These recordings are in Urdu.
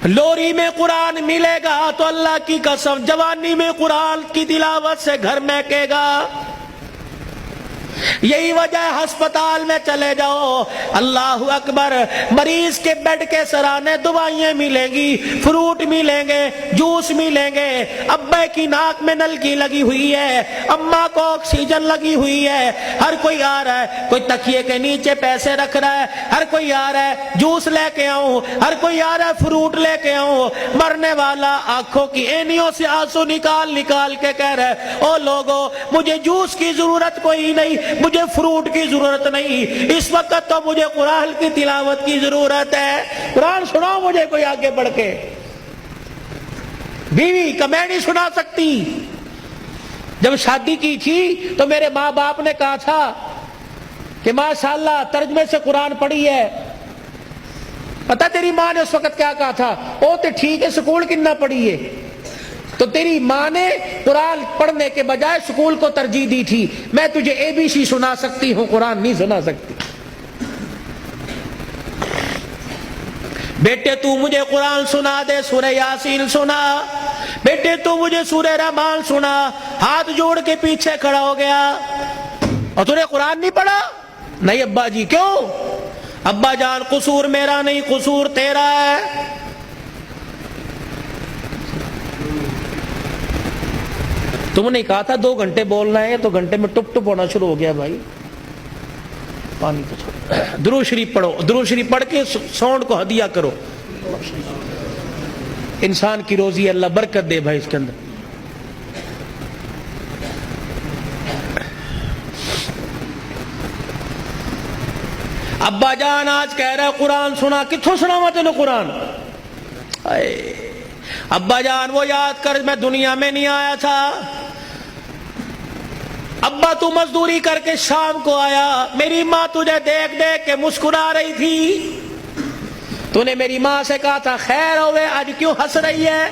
لوری میں قرآن ملے گا تو اللہ کی قسم جوانی میں قرآن کی تلاوت سے گھر مہکے گا۔ یہی وجہ ہے ہسپتال میں چلے جاؤ، اللہ اکبر، مریض کے بیڈ کے سرانے دوائیں ملیں گی، فروٹ ملیں گے، جوس ملیں گے، ابے کی ناک میں نلکی لگی ہوئی ہے، اماں کو آکسیجن لگی ہوئی ہے، ہر کوئی آ رہا ہے، کوئی تکیے کے نیچے پیسے رکھ رہا ہے، ہر کوئی آ رہا ہے جوس لے کے آؤں، ہر کوئی آ رہا ہے فروٹ لے کے آؤں۔ مرنے والا آنکھوں کی اینیوں سے آنسو نکال نکال کے کہہ رہا ہے، او لوگو مجھے جوس کی ضرورت کوئی نہیں، مجھے فروٹ کی ضرورت نہیں، اس وقت تو مجھے قرآن کی تلاوت کی ضرورت ہے۔ قرآن سناؤ مجھے کوئی آگے بڑھ کے۔ بیوی کا میں نہیں سنا سکتی۔ جب شادی کی تھی تو میرے ماں باپ نے کہا تھا کہ ماشاءاللہ ترجمے سے قرآن پڑھی ہے۔ پتہ تیری ماں نے اس وقت کیا کہا تھا؟ او تے ٹھیک ہے سکول کتنا پڑھی ہے؟ تو تیری ماں نے قرآن پڑھنے کے بجائے سکول کو ترجیح دی تھی۔ میں تجھے اے بی سی سنا سکتی ہوں، قرآن نہیں سنا سکتی۔ بیٹے تو مجھے قرآن سنا دے، سورہ یاسین سنا، بیٹے تو مجھے سورہ رحمان سنا۔ ہاتھ جوڑ کے پیچھے کھڑا ہو گیا، اور تو نے قرآن نہیں پڑھا؟ نہیں ابا جی۔ کیوں؟ ابا جان قصور میرا نہیں، قصور تیرا ہے۔ تم نے کہا تھا 2 گھنٹے بولنا ہے، تو گھنٹے میں ٹپ ٹپ ہونا شروع ہو گیا بھائی۔ پانی تو چھوڑو، درود شریف پڑھو، درود شریف پڑھ کے ساؤنڈ کو ہدیہ کرو۔ انسان کی روزی اللہ برکت دے بھائی اس کے اندر۔ ابا جان آج کہہ رہا ہے قرآن سنا، کتھوں سنا ہوا تینوں قرآن؟ ابا جان وہ یاد کر میں دنیا میں نہیں آیا تھا۔ ابا تو مزدوری کر کے شام کو آیا، میری ماں تجھے دیکھ دیکھ کے مسکرا رہی تھی۔ تو نے میری ماں سے کہا تھا خیر ہوئے، آج کیوں ہنس رہی ہے؟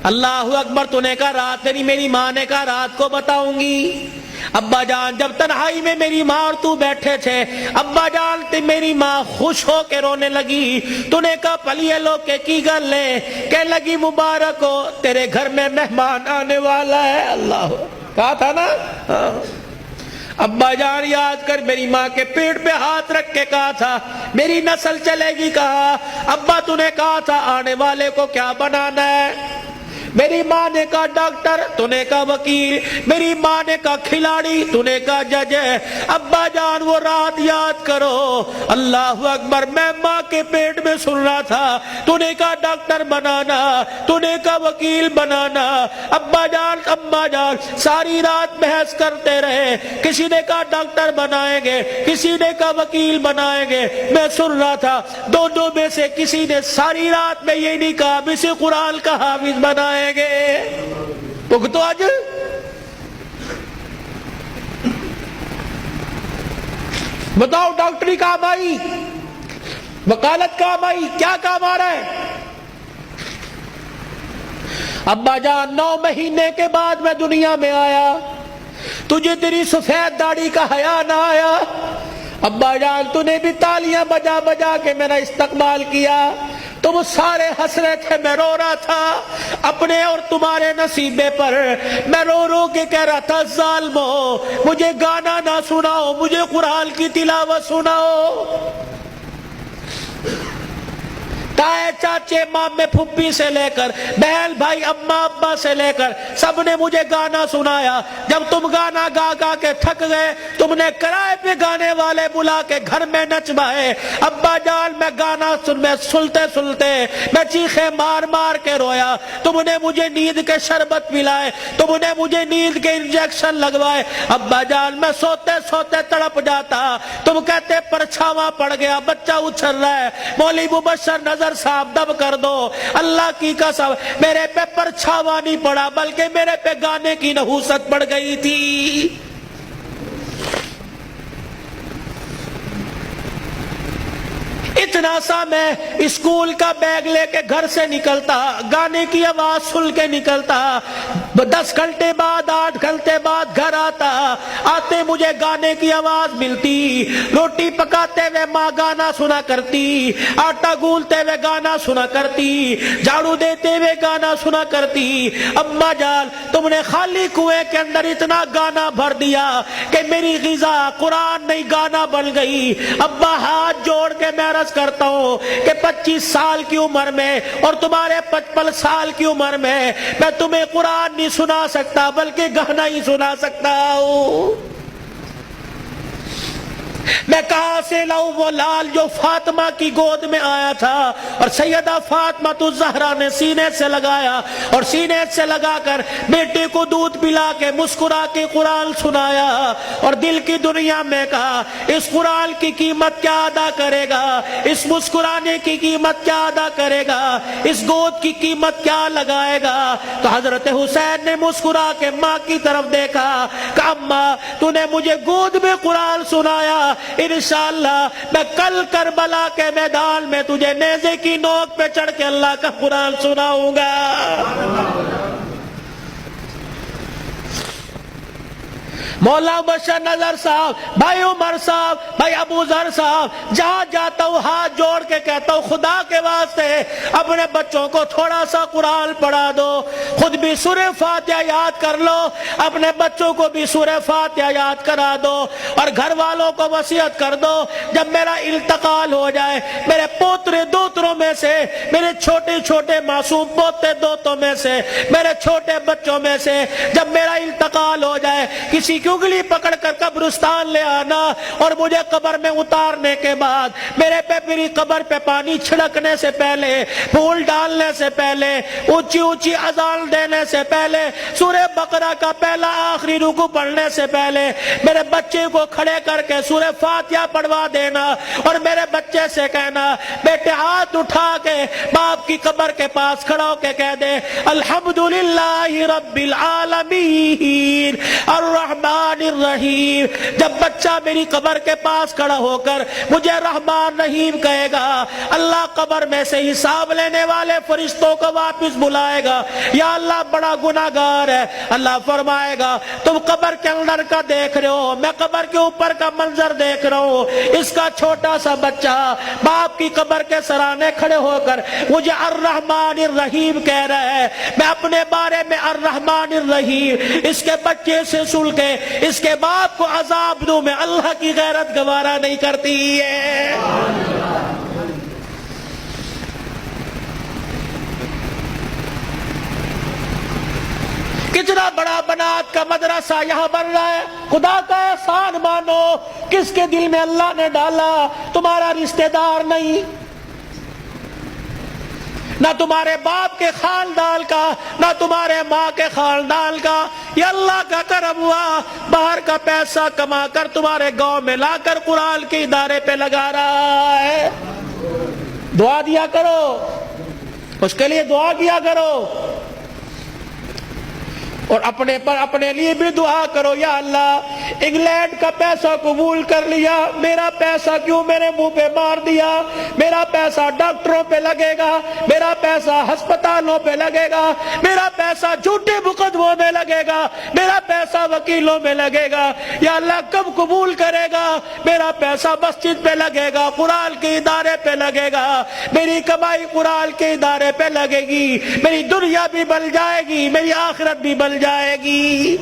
اللہ اکبر، تو نے کہا رات نہیں، میری ماں نے کہا رات کو بتاؤں گی۔ ابا جان جب تنہائی میں میری ماں اور تو بیٹھے تھے، ابا جان میری ماں خوش ہو کے رونے لگی۔ تو نے کہا پلیے لو کے کی گل لے، کہنے لگی مبارک ہو تیرے گھر میں مہمان آنے والا ہے۔ اللہ کہا تھا نا۔ ابا جان یاد کر میری ماں کے پیٹ پہ ہاتھ رکھ کے کہا تھا میری نسل چلے گی۔ کہا ابا تو نے کہا تھا آنے والے کو کیا بنانا ہے؟ میری ماں نے کہا ڈاکٹر، تو نے کہا وکیل، میری ماں نے کہا کھلاڑی، تو نے کہا جج۔ ابا جان وہ رات یاد کرو، اللہ اکبر، میں ماں کے پیٹ میں سن رہا تھا، تو نے کہا ڈاکٹر بنانا، تو نے کہا وکیل بنانا۔ ابا جان اماں جان ساری رات بحث کرتے رہے، کسی نے کہا ڈاکٹر بنائیں گے، کسی نے کہا وکیل بنائیں گے۔ میں سن رہا تھا دونوں میں سے کسی نے ساری رات میں یہ نہیں کہا اسے قرآن کا حافظ بنائیں گے۔ تو آج بتاؤ ڈاکٹری کام آئی، وکالت کام آئی، کیا کام آ رہا ہے؟ ابا جان 9 مہینے کے بعد میں دنیا میں آیا، تجھے تیری سفید داڑھی کا حیا نہ آیا؟ ابا جان تو نے بھی تالیاں بجا بجا کے میرا استقبال کیا، تم سارے ہنس رہے تھے، میں رو رہا تھا اپنے اور تمہارے نصیبے پر۔ میں رو رو کے کہہ رہا تھا ظالمو مجھے گانا نہ سناؤ، مجھے قرآن کی تلاوت سناؤ۔ تائے چاچے مامے پھپھی سے لے کر بہن بھائی اماں ابا سے لے کر سب نے مجھے گانا سنایا۔ جب تم گانا گا گا کے تھک گئے، تم نے کرائے پہ گانے والے بلا کے گھر میں نچوائے۔ ابا جان میں گانا سنتے سنتے میں چیخے مار مار کے رویا۔ تم نے مجھے نیند کے شربت پلائے، تم نے مجھے نیند کے انجیکشن لگوائے۔ ابا جان میں سوتے سوتے تڑپ جاتا، تم کہتے پرچھاواں پڑ گیا، بچہ اچھل رہا ہے، مولوی مبشر نظر صاحب دب کر دو۔ اللہ کی قسم میرے پہ پرچھاوا نہیں پڑا بلکہ میرے پہ گانے کی نحوست پڑ گئی تھی۔ اتنا سا میں اسکول کا بیگ لے کے گھر سے نکلتا، گانے کی آواز سن کے نکلتا، 10 گھنٹے بعد 8 گھنٹے بعد گھر آتے مجھے گانے کی آواز ملتی، روٹی پکاتے ہوئے ماں گانا سنا کرتی، آٹا گولتے ہوئے گانا سنا کرتی، جھاڑو دیتے ہوئے گانا سنا کرتی۔ اماں جان تم نے خالی کنویں کے اندر اتنا گانا بھر دیا کہ میری غذا قرآن نہیں گانا بن گئی۔ ابا ہاتھ جوڑ کے میں عرض کرتا ہوں کہ 25 سال کی عمر میں اور تمہارے 55 سال کی عمر میں تمہیں قرآن نہیں سنا سکتا بلکہ گانا ہی سنا سکتا ہوں۔ میں کہاں سے لاؤں وہ لال جو فاطمہ کی گود میں آیا تھا اور سیدہ فاطمہ الزہرا نے سینے سے لگایا اور سینے سے لگا کر بیٹے کو دودھ پلا کے مسکرا کے قرآن سنایا اور دل کی دنیا میں کہا اس قرآن کی قیمت کیا ادا کرے گا، اس مسکرانے کی قیمت کیا ادا کرے گا، اس گود کی قیمت کیا لگائے گا۔ تو حضرت حسین نے مسکرا کے ماں کی طرف دیکھا کہ اماں تو نے مجھے گود میں قرآن سنایا، انشاءاللہ میں کل کربلا کے میدان میں تجھے نیزے کی نوک پہ چڑھ کے اللہ کا قرآن سناؤں گا۔ مولا بشر نظر صاحب، بھائی عمر صاحب، بھائی ابو ذر صاحب، جہاں جاتا ہوں ہاتھ جوڑ کے کہتا ہوں خدا کے واسطے اپنے بچوں کو تھوڑا سا قرآن پڑھا دو، خود بھی سورہ فاتحہ یاد کر لو، اپنے بچوں کو بھی سورہ فاتحہ یاد کرا دو اور گھر والوں کو وصیت کر دو جب میرا انتقال ہو جائے میرے پوترے دوتروں میں سے، میرے چھوٹے چھوٹے معصوم پوتے دوتوں میں سے، میرے چھوٹے بچوں میں سے جب میرا انتقال ہو جائے کسی کی انگلی پکڑ کر قبرستان لے آنا اور مجھے قبر میں اتارنے کے بعد میری قبر پہ پانی چھڑکنے سے پہلے، پھول ڈالنے سے پہلے، اونچی اونچی اذان دینے سے پہلے، سورہ بقرہ کا پہلا آخری رکوع پڑھنے سے پہلے میرے بچے کو کھڑے کر کے سورہ فاتحہ پڑھوا دینا اور میرے بچے سے کہنا بیٹے ہاتھ اٹھا کے باپ کی قبر کے پاس کھڑا ہو کے کہہ دے الحمدللہ رب العالمین الرحمن الرحیم۔ جب بچہ میری قبر کے پاس کھڑا ہو کر مجھے رحمان رحیم کہے گا، اللہ قبر میں سے حساب لینے والے فرشتوں کو واپس بلائے گا، یا اللہ بڑا گناہگار ہے، اللہ فرمائے گا تم قبر کے اندر کا دیکھ رہے ہو، میں قبر کے اوپر کا منظر دیکھ رہا ہوں، اس کا چھوٹا سا بچہ باپ کی قبر کے سرانے کھڑے ہو کر مجھے الرحمن الرحیم کہہ رہا ہے، میں اپنے بارے میں الرحمن الرحیم اس کے بچے سے سن کے اس کے باپ کو عذاب دوں، میں اللہ کی غیرت گوارا نہیں کرتی ہے۔ کتنا بڑا بنات کا مدرسہ یہاں بن رہا ہے، خدا کا احسان مانو، کس کے دل میں اللہ نے ڈالا، تمہارا رشتہ دار نہیں، نہ تمہارے باپ کے خاندان کا، نہ تمہارے ماں کے خاندان کا، یہ اللہ کا کرم ہوا، باہر کا پیسہ کما کر تمہارے گاؤں میں لا کر قرآن کے ادارے پہ لگا رہا ہے۔ دعا دیا کرو، اس کے لیے دعا کیا کرو اور اپنے لیے بھی دعا کرو، یا اللہ انگلینڈ کا پیسہ قبول کر لیا، میرا پیسہ کیوں میرے منہ پہ مار دیا، میرا پیسہ ڈاکٹروں پہ لگے گا، میرا پیسہ ہسپتالوں پہ لگے گا، میرا پیسہ جھوٹے مقدموں میں لگے گا، میرا پیسہ وکیلوں میں لگے گا، یا اللہ کب قبول کرے گا، میرا پیسہ مسجد پہ لگے گا، قرآن کے ادارے پہ لگے گا، میری کمائی قرآن کے ادارے پہ لگے گی، میری دنیا بھی بن جائے گی، میری آخرت بھی بن جائے گی۔